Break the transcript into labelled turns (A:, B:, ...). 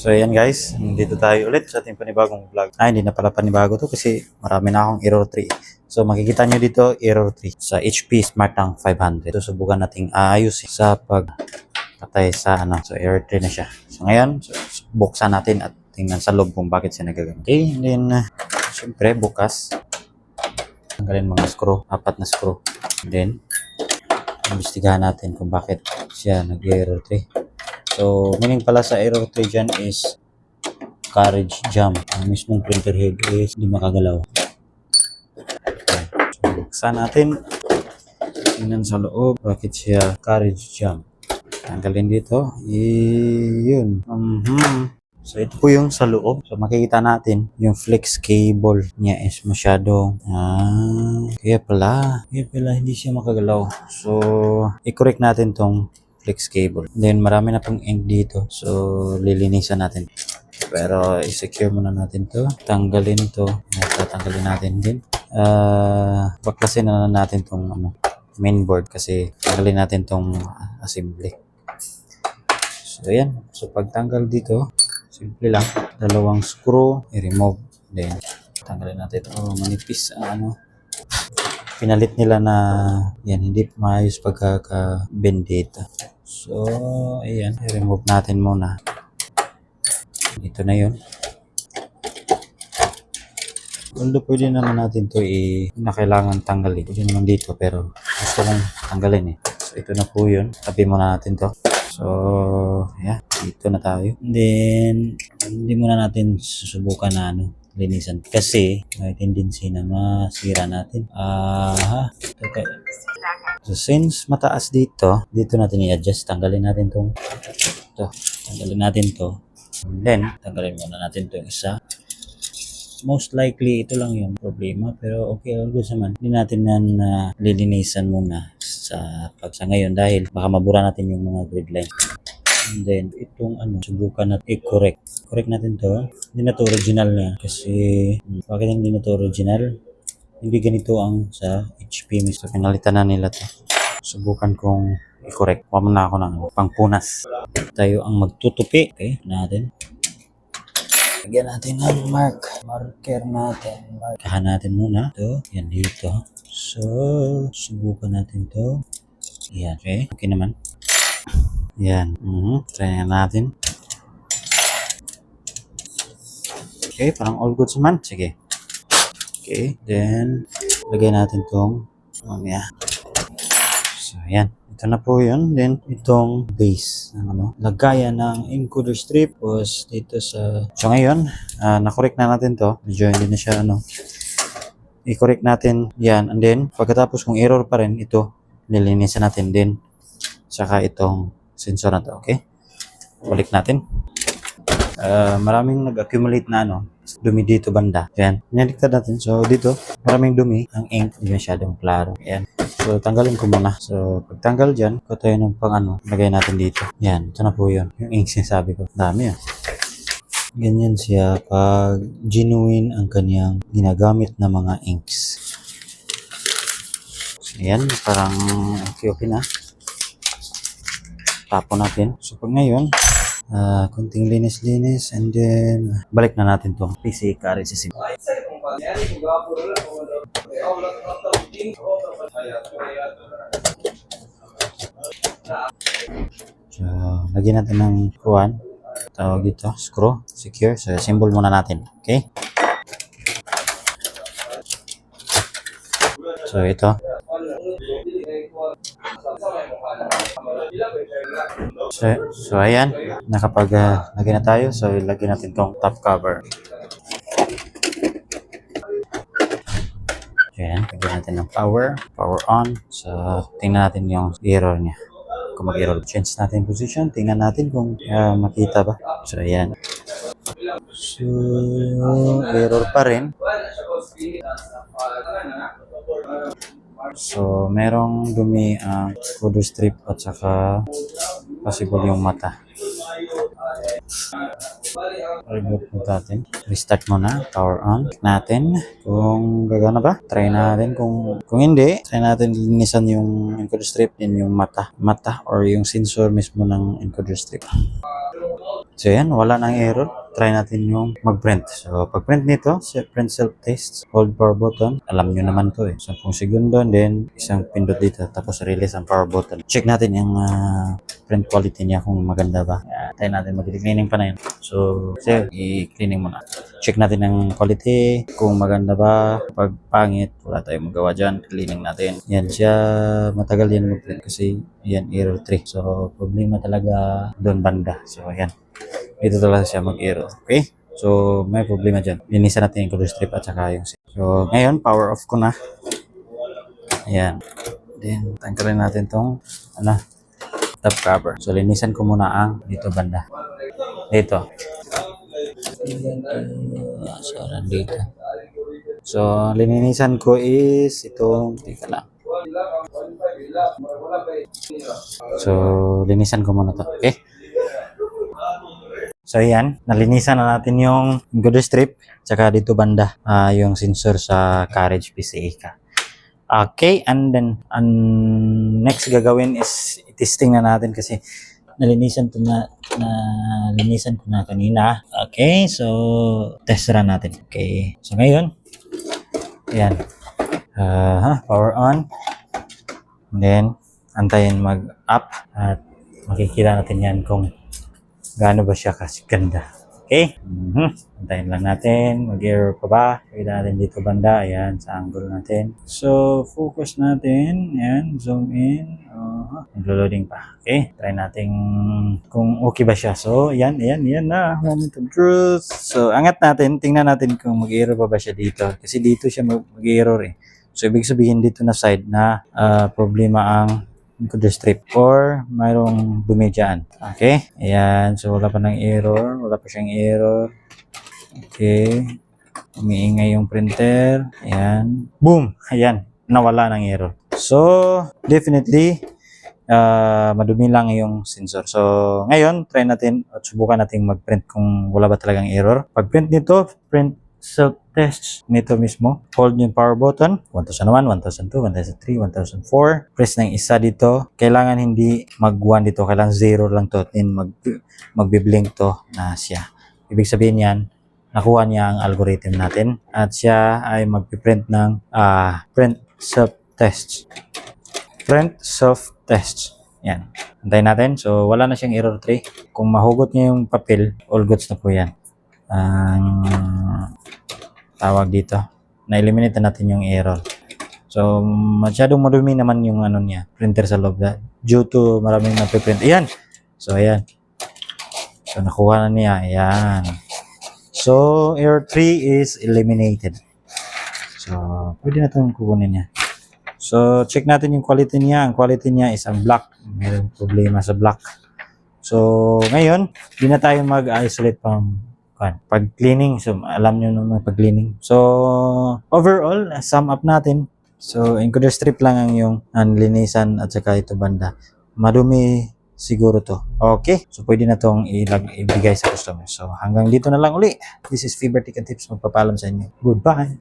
A: So ayan guys, dito tayo ulit sa ating panibagong vlog. Hindi na pala panibago to kasi marami na akong error 3. So makikita nyo dito error 3 sa HP SmartTank 500. So subukan nating ayusin sa pagpatay sa So error 3 na siya. So ngayon, buksan natin at tingnan sa loob kung bakit siya nagagamit. Okay, and then syempre bukas. Tanggalin mga screw, 4 na screw. And then imbestigahan natin kung bakit siya nag-error 3. So, meaning pala sa error 3 dyan is carriage jam. Ang mismong printer head is hindi makagalaw. Okay. So, buksan natin. Tingnan sa loob. Bakit siya carriage jam? Tanggalin dito. Yun. So, ito po yung sa loob. So, makikita natin yung flex cable niya is masyadong kaya pala hindi siya makagalaw. So, i-correct natin tong flex cable. Then marami na pong ink dito. So lilinisan natin. Pero i-secure muna natin to. Tanggalin to. Tatanggalin natin din. Baklasin na natin tong mainboard kasi tanggalin natin tong assembly. So ayan. So pagtanggal dito, simple lang. Dalawang screw i-remove. Then tanggalin natin. Manipis ang pinalit nila na yan, hindi maayos pagkaka-bend dito. So, ayan, i-remove natin muna. Ito na yun. Although pwede naman natin to na kailangan tanggalin. Pwede naman dito pero gusto kong tanggalin So, ito na po yun. Tabi muna natin to. So, yeah, dito na tayo. And then, hindi muna natin susubukan na linisan. Kasi, may tendency na masira natin. Okay. So, since mataas dito natin i-adjust. Tanggalin natin to. Tanggalin natin to. And then, tanggalin muna natin to yung isa. Most likely, ito lang yung problema. Pero okay, all good naman. Hindi natin lilinisan muna sa ngayon dahil baka mabura natin yung mga grid line. And then, itong subukan natin i-correct. Correct natin to. Hindi na to original niya. Kasi, bakit hindi na to original? Hindi ganito ang sa HP. So, pinalitan na nila to. Subukan kong i-correct. Huwag na ako ng pangpunas. Tayo ang magtutupi. Okay, natin. Lagyan natin ng marker natin. Markahan natin muna. Ito, yan dito. So, subukan natin to. Yan, okay. Okay naman. Yan. Try natin. Okay, parang all good naman. Sige. Okay, then lagay natin tong So, yan. Ito na po yun. Then, itong base. Lagayan ng encoder strip was dito sa... So, ngayon, na-correct na natin to. Medyo hindi na siya, i-correct natin yan. And then, pagkatapos kung error pa rin, ito, nilinisan natin din. Saka itong sensor na to. Okay? Balik natin. Maraming nag-accumulate na dumi dito banda. Ayan. Niliktad natin. So, dito, maraming dumi. Ang ink, hindi masyadong klaro. Ayan. So, tanggalin ko muna. So, pagtanggal dyan, ko tayo ng lagay natin dito. Yan. Ito na po yun. Yung ink sinasabi ko. Dami Ganyan siya pag genuine ang kanyang ginagamit na mga inks. So, ayan. Parang okay na. Tapon natin. So, pag ngayon, kunting linis and then balik na natin tong PC carriage system. So, lagyan natin ng tawag dito, screw, secure. So, symbol muna natin. Okay? So, ito. So ayan, lagyan na tayo. So, ilagyan natin tong top cover. Ayan, lagyan natin ng power on. So, tingnan natin yung error niya. Kung mag-error, change natin position. Tingnan natin kung makita ba. So, ayan. So, error pa rin. So, merong dumi ang encoder strip at saka possible yung mata. Reboot natin. Restart muna. Power on. Check natin kung gagana ba. Try natin kung hindi. Try natin linisan yung encoder strip din yung mata or yung sensor mismo ng encoder strip. So yan, wala nang error. Try natin yung mag-print. So pag-print nito, print self-test, hold power button. Alam nyo naman to eh. 10 segundo, then isang pindot dito, tapos release ang power button. Check natin yung print quality niya kung maganda ba. Try natin mag-cleaning pa na yun. So i-cleaning muna. Check natin ang quality, kung maganda ba. Pag pangit, wala tayong magawa dyan. Cleaning natin. Yan siya, matagal yan mag-print kasi yan error 3. So problema talaga doon banda. So yan. Dito talaga siya mag-error. Okay? So, may problema dyan. Linisan natin yung color strip at saka yung so, ngayon, power off ko na. Ayan. Then, tanggalin natin tong top cover. So, linisan ko muna ang dito banda. Dito. So, nandito. So, lininisan ko is itong, teka lang. So, linisan ko muna to. Okay? So ayan, nalinisan na natin yung encoder strip tsaka dito banda yung sensor sa carriage PCA ka. Okay, and then next gagawin is testing na natin kasi nalinisan ko na kanina. Okay, so test run natin. Okay, so ngayon, ayan, power on, and then antayin mag-up at makikita natin yan kung gaano ba siya kasi ganda. Okay? Antayin lang natin. Mag-error pa ba? Kita natin dito banda. Ayan, sa angle natin. So, focus natin. Ayan, zoom in. Naglo-loading pa. Okay? Try natin kung okay ba siya. So, ayan na. Moment of truth. So, angat natin. Tingnan natin kung mag-error pa ba siya dito. Kasi dito siya mag-error eh. So, ibig sabihin dito na side na problema ang encoder strip or mayroong dumi dyan. Okay? Ayan. So, wala pa ng error. Wala pa siyang error. Okay. Umiingay yung printer. Ayan. Boom! Ayan. Nawala ng error. So, definitely, madumi lang yung sensor. So, ngayon, try natin at subukan natin mag-print kung wala ba talagang error. Pag-print nito, print self-test nito mismo. Hold yung power button. 1001, 1002, 1003, 1004. Press ng isa dito. Kailangan hindi mag-1 dito. Kailangan 0 lang to. Then magbiblink to na siya. Ibig sabihin yan, nakuha niya ang algorithm natin. At siya ay magpiprint ng print self-test. Print self-test. Yan. Antayin natin. So, wala na siyang error 3. Kung mahugot niya yung papel, all goods na po yan. Tawag dito, na-eliminate na natin yung error. So, masyadong madumi naman yung niya, printer sa loob due to maraming napiprint. Ayan. So, ayan. So, nakuha na niya. Ayan. So, error 3 is eliminated. So, pwede na itong kukunin niya. So, check natin yung quality niya. Ang quality niya is ang black. Mayroong problema sa black. So, ngayon, di na tayo mag-isolate pag cleaning. So, alam nyo naman pag cleaning. So, overall, sum up natin. So, encoder strip lang ang yung linisan at saka ito banda. Madumi siguro to. Okay? So, pwede na tong ibigay sa customer. So, hanggang dito na lang uli. This is Fiber Tech and Tips. Magpapaalam sa inyo. Goodbye!